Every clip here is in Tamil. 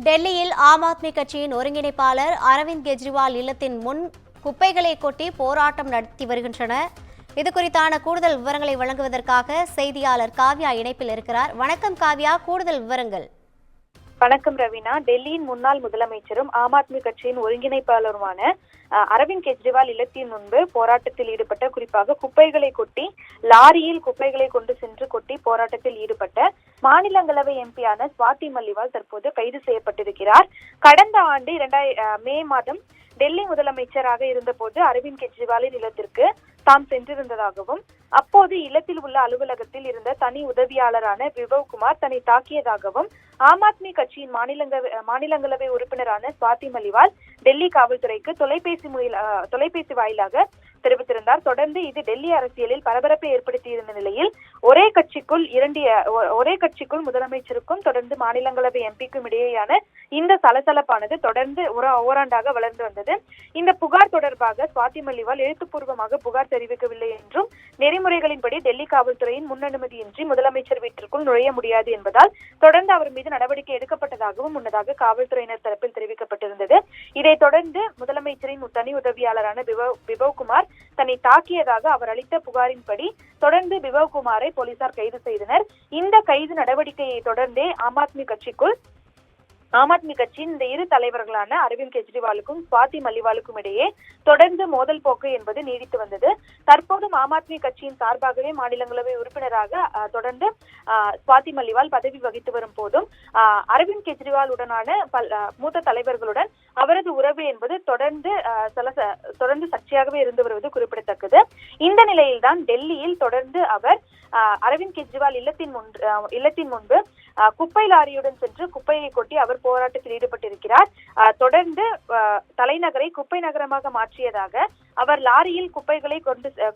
டெல்லியில் ஆம் ஆத்மி கட்சியின் ஒருங்கிணைப்பாளர் அரவிந்த் கெஜ்ரிவால் இல்லத்தின் முன் குப்பைகளை கொட்டி போராட்டம் நடத்தி வருகின்றனர். இதுகுறித்தான கூடுதல் விவரங்களை வழங்குவதற்காக செய்தியாளர் காவ்யா இணைப்பில் இருக்கிறார். வணக்கம் காவ்யா, கூடுதல் விவரங்கள். வணக்கம் ரவீனா. டெல்லியின் முன்னாள் முதலமைச்சரும் ஆம் ஆத்மி கட்சியின் ஒருங்கிணைப்பாளருமான அரவிந்த் கெஜ்ரிவால் இல்லத்தின் முன்பு போராட்டத்தில் ஈடுபட்ட, குறிப்பாக குப்பைகளை கொட்டி லாரியில் குப்பைகளை கொண்டு சென்று கொட்டி போராட்டத்தில் ஈடுபட்ட மாநிலங்களவை எம்பியான ஸ்வாதி மல்லிவால் தற்போது கைது செய்யப்பட்டிருக்கிறார். கடந்த ஆண்டு மே மாதம் டெல்லி முதலமைச்சராக இருந்தபோது அரவிந்த் கெஜ்ரிவாலின் இல்லத்திற்கு தாம் சென்றிருந்ததாகவும், அப்போது இல்லத்தில் உள்ள அலுவலகத்தில் இருந்த தனி உதவியாளரான விபவ் குமார் தன்னை தாக்கியதாகவும் ஆம் ஆத்மி கட்சியின் மாநிலங்களவை உறுப்பினரான ஸ்வாதி மல்லிவால் டெல்லி காவல்துறைக்கு தொலைபேசி வாயிலாக தெரிவித்திருந்தார். தொடர்ந்து இது டெல்லி அரசியலில் பரபரப்பை ஏற்படுத்தியிருந்த நிலையில் ஒரே கட்சிக்குள் முதலமைச்சருக்கும் தொடர்ந்து மாநிலங்களவை எம்பிக்கும் இடையேயான இந்த சலசலப்பானது தொடர்ந்து ஓராண்டாக வளர்ந்து வந்தது. இந்த புகார் தொடர்பாக ஸ்வாதி மல்லிவால் எழுத்துப்பூர்வமாக புகார் தெரிவிக்கவில்லை என்றும், நெறிமுறைகளின்படி டெல்லி காவல்துறையின் முன் அனுமதியின்றி முதலமைச்சர் வீட்டிற்குள் நுழைய முடியாது என்பதால் தொடர்ந்து அவர் மீது நடவடிக்கை எடுக்கப்பட்டதாகவும் முன்னதாக காவல்துறையினர் தரப்பில் தெரிவிக்கப்பட்டிருந்தது. இதைத் தொடர்ந்து முதலமைச்சரின் தனி உதவியாளரான விபவ் குமார் தன்னை தாக்கியதாக அவர் அளித்த புகாரின்படி தொடர்ந்து விபவ் குமாரை போலீசார் கைது செய்தனர். இந்த கைது நடவடிக்கையை தொடர்ந்தே ஆம் ஆத்மி கட்சியின் இந்த இரு தலைவர்களான அரவிந்த் கெஜ்ரிவாலுக்கும் ஸ்வாதி மல்லிவாலுக்கும் இடையே தொடர்ந்து மோதல் போக்கு என்பது நீடித்து வந்தது. தற்போதும் ஆம் ஆத்மி கட்சியின் சார்பாகவே மாநிலங்களவை உறுப்பினராக தொடர்ந்து ஸ்வாதி மல்லிவால் பதவி வகித்து வரும் போதும் அரவிந்த் கெஜ்ரிவால் உடனான மூத்த தலைவர்களுடன் அவரது உறவு என்பது தொடர்ந்து சர்ச்சையாகவே இருந்து வருவது குறிப்பிடத்தக்கது. இந்த நிலையில்தான் டெல்லியில் தொடர்ந்து அவர் அரவிந்த் கெஜ்ரிவால் இல்லத்தின் முன்பு குப்பை லாரியுடன் சென்று குப்பையை கொட்டி அவர் போராட்டத்தில் ஈடுபட்டிருக்கிறார். தொடர்ந்து தலைநகரை குப்பை நகரமாக மாற்றியதாக அவர் லாரியில் குப்பைகளை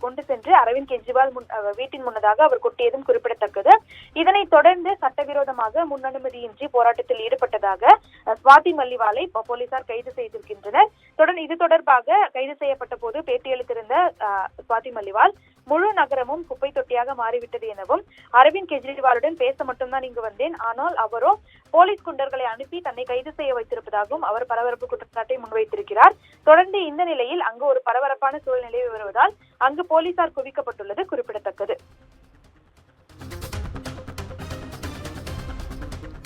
கொண்டு சென்று அரவிந்த் கெஜ்ரிவால் வீட்டின் முன்னதாக அவர் கொட்டியதும் குறிப்பிடத்தக்கது. இதனைத் தொடர்ந்து சட்டவிரோதமாக முன் அனுமதியின்றி போராட்டத்தில் ஈடுபட்டதாக ஸ்வாதி மல்லிவாலை போலீசார் கைது செய்திருக்கின்றனர். இது தொடர்பாக கைது செய்யப்பட்ட போது பேட்டியளித்திருந்த ஸ்வாதி மல்லிவால், முழு நகரமும் குப்பை தொட்டியாக மாறிவிட்டது எனவும், அரவிந்த் கெஜ்ரிவாலுடன் பேச மட்டும்தான் இங்கு வந்தேன், ஆனால் அவரோ போலீஸ் குண்டர்களை அனுப்பி தன்னை கைது செய்ய வைத்திருப்பதாகவும் அவர் பரபரப்பு குற்றச்சாட்டை முன்வைத்திருக்கிறார். தொடர்ந்து இந்த நிலையில் அங்கு ஒரு பரபரப்பான சூழ்நிலை வருவதால் அங்கு போலீசார் குவிக்கப்பட்டுள்ளது குறிப்பிடத்தக்கது.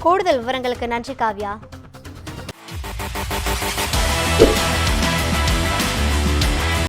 கூடுதல் விவரங்களுக்கு நன்றி காவ்யா.